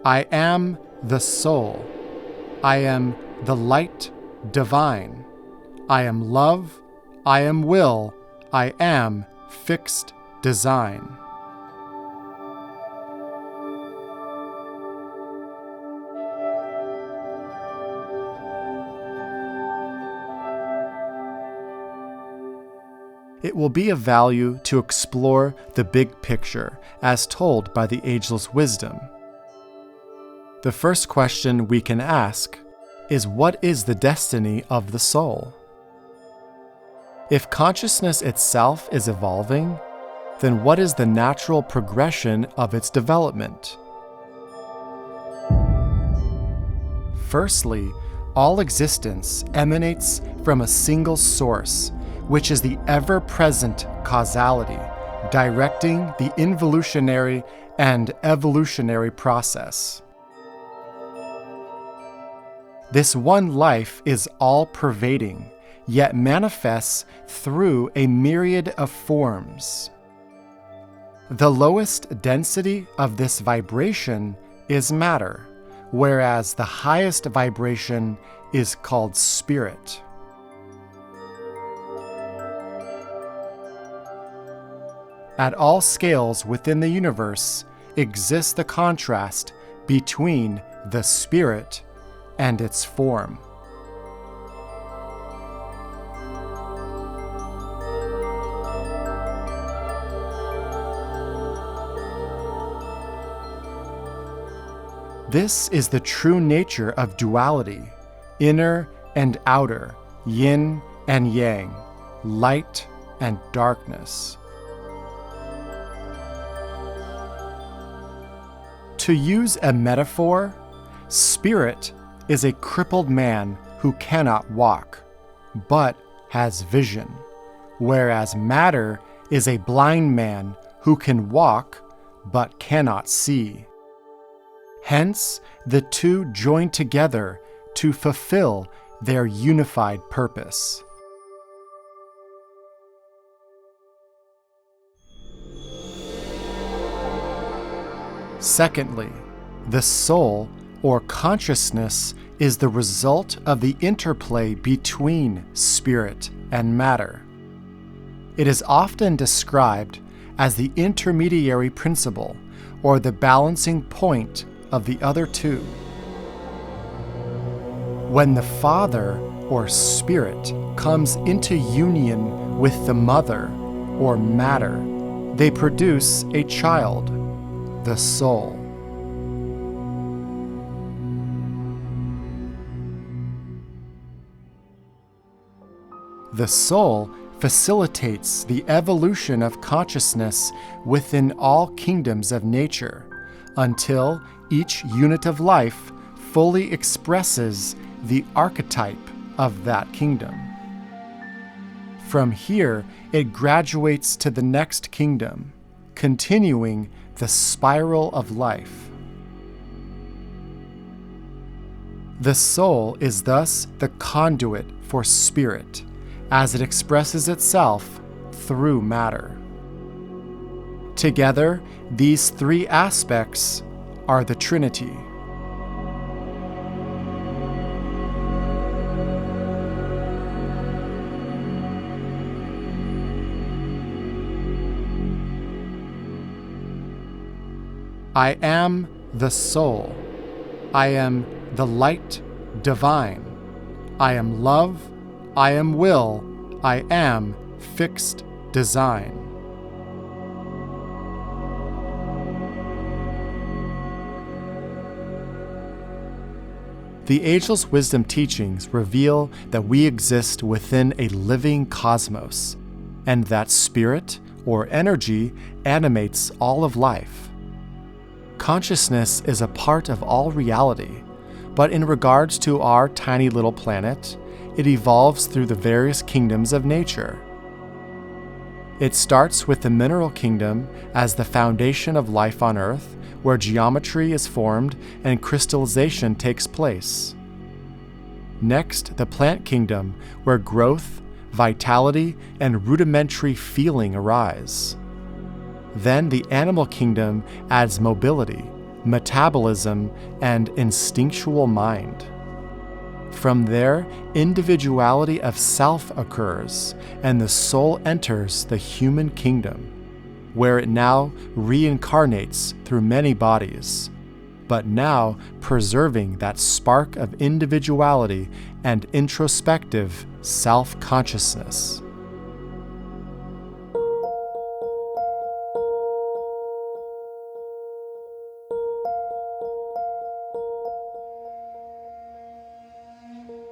I am the soul. I am the light divine. I am love. I am will. I am fixed design. It will be of value to explore the big picture as told by the ageless wisdom. The first question we can ask is, what is the destiny of the soul? If consciousness itself is evolving, then what is the natural progression of its development? Firstly, all existence emanates from a single source, which is the ever-present causality, directing the involutionary and evolutionary process. This one life is all-pervading, yet manifests through a myriad of forms. The lowest density of this vibration is matter, whereas the highest vibration is called spirit. At all scales within the universe exists the contrast between the spirit and its form. This is the true nature of duality, inner and outer, yin and yang, light and darkness. To use a metaphor, spirit is a crippled man who cannot walk, but has vision, whereas matter is a blind man who can walk, but cannot see. Hence, the two join together to fulfill their unified purpose. Secondly, the soul, or consciousness, is the result of the interplay between spirit and matter. It is often described as the intermediary principle, or the balancing point of the other two. When the father, or spirit, comes into union with the mother, or matter, they produce a child, the soul. The soul facilitates the evolution of consciousness within all kingdoms of nature, until each unit of life fully expresses the archetype of that kingdom. From here, it graduates to the next kingdom, continuing the spiral of life. The soul is thus the conduit for spirit, as it expresses itself through matter. Together, these three aspects are the Trinity. I am the soul. I am the light divine. I am love. I am will. I am fixed design. The Ageless Wisdom teachings reveal that we exist within a living cosmos, and that spirit, or energy, animates all of life. Consciousness is a part of all reality, but in regards to our tiny little planet, it evolves through the various kingdoms of nature. It starts with the mineral kingdom as the foundation of life on Earth, where geometry is formed and crystallization takes place. Next, the plant kingdom, where growth, vitality, and rudimentary feeling arise. Then the animal kingdom adds mobility, metabolism, and instinctual mind. From there, individuality of self occurs, and the soul enters the human kingdom, where it now reincarnates through many bodies, but now preserving that spark of individuality and introspective self-consciousness.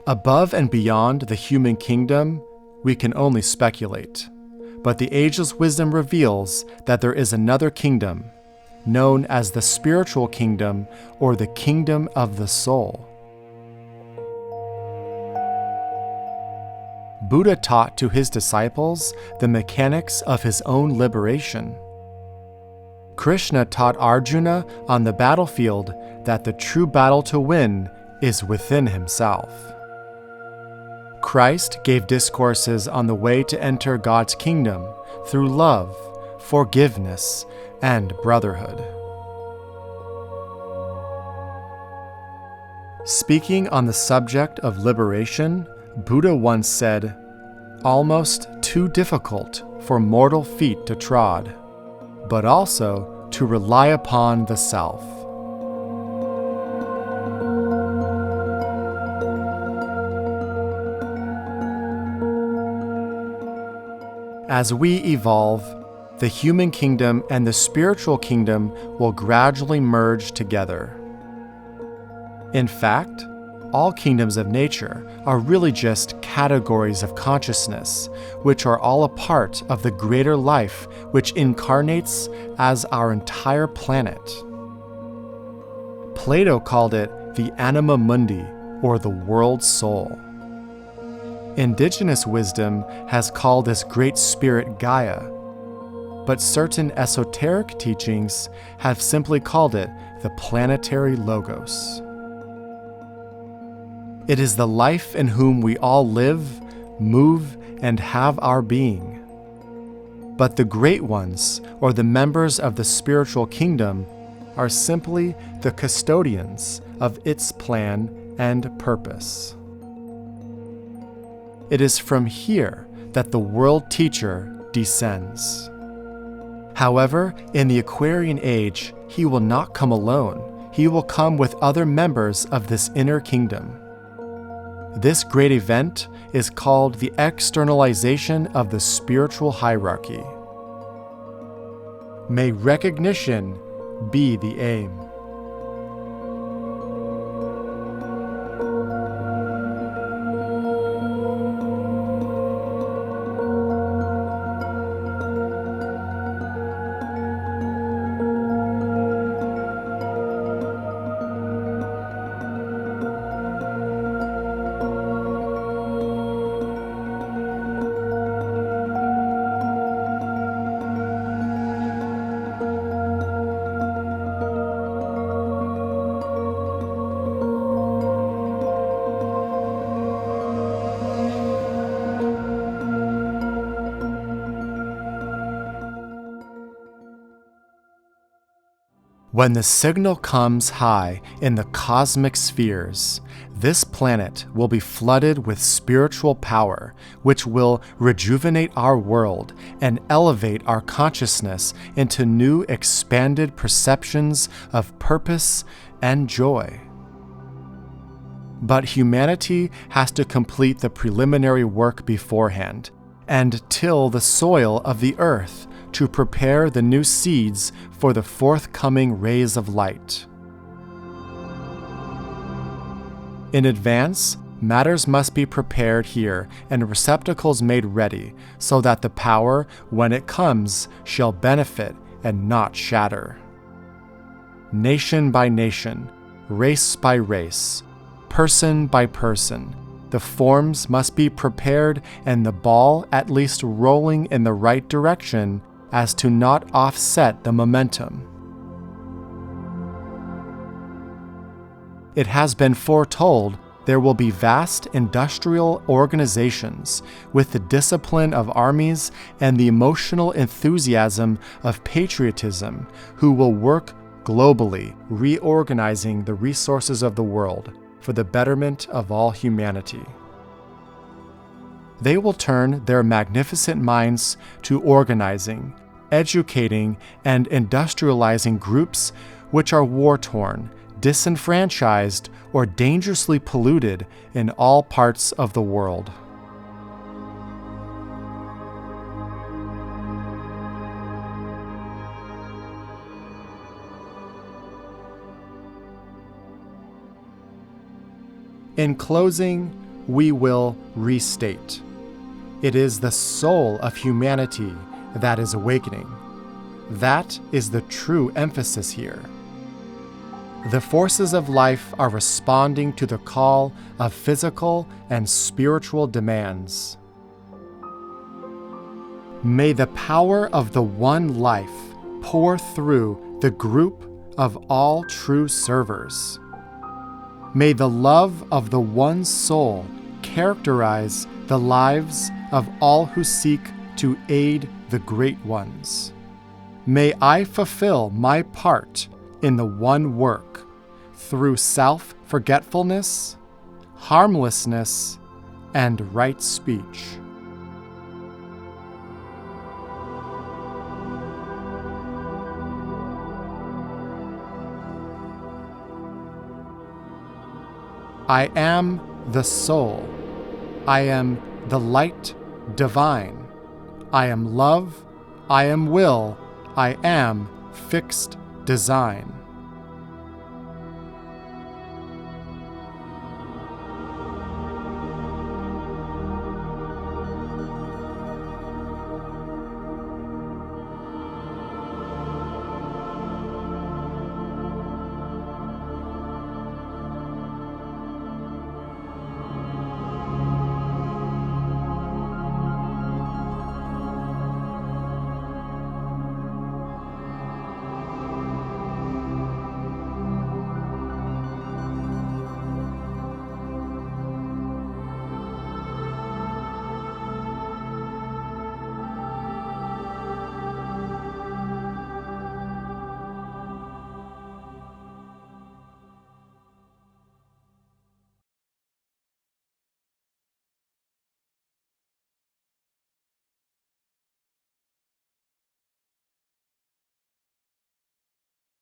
Above and beyond the human kingdom, we can only speculate. But the ageless wisdom reveals that there is another kingdom, known as the spiritual kingdom or the kingdom of the soul. Buddha taught to his disciples the mechanics of his own liberation. Krishna taught Arjuna on the battlefield that the true battle to win is within himself. Christ gave discourses on the way to enter God's kingdom through love, forgiveness, and brotherhood. Speaking on the subject of liberation, Buddha once said, "Almost too difficult for mortal feet to trod, but also to rely upon the self." As we evolve, the human kingdom and the spiritual kingdom will gradually merge together. In fact, all kingdoms of nature are really just categories of consciousness, which are all a part of the greater life which incarnates as our entire planet. Plato called it the anima mundi, or the world soul. Indigenous wisdom has called this great spirit Gaia, but certain esoteric teachings have simply called it the planetary logos. It is the life in whom we all live, move, and have our being. But the great ones, or the members of the spiritual kingdom, are simply the custodians of its plan and purpose. It is from here that the world teacher descends. However, in the Aquarian age, he will not come alone. He will come with other members of this inner kingdom. This great event is called the externalization of the spiritual hierarchy. May recognition be the aim. When the signal comes high in the cosmic spheres, this planet will be flooded with spiritual power, which will rejuvenate our world and elevate our consciousness into new expanded perceptions of purpose and joy. But humanity has to complete the preliminary work beforehand and till the soil of the earth to prepare the new seeds for the forthcoming rays of light. In advance, matters must be prepared here and receptacles made ready, so that the power, when it comes, shall benefit and not shatter. Nation by nation, race by race, person by person, the forms must be prepared and the ball at least rolling in the right direction as to not offset the momentum. It has been foretold there will be vast industrial organizations with the discipline of armies and the emotional enthusiasm of patriotism who will work globally reorganizing the resources of the world for the betterment of all humanity. They will turn their magnificent minds to organizing, educating, and industrializing groups which are war-torn, disenfranchised, or dangerously polluted in all parts of the world. In closing, we will restate. It is the soul of humanity that is awakening. That is the true emphasis here. The forces of life are responding to the call of physical and spiritual demands. May the power of the one life pour through the group of all true servers. May the love of the one soul characterize the lives of all who seek to aid the great ones. May I fulfill my part in the one work through self-forgetfulness, harmlessness, and right speech. I am the soul. I am the light divine. I am love. I am will. I am fixed design.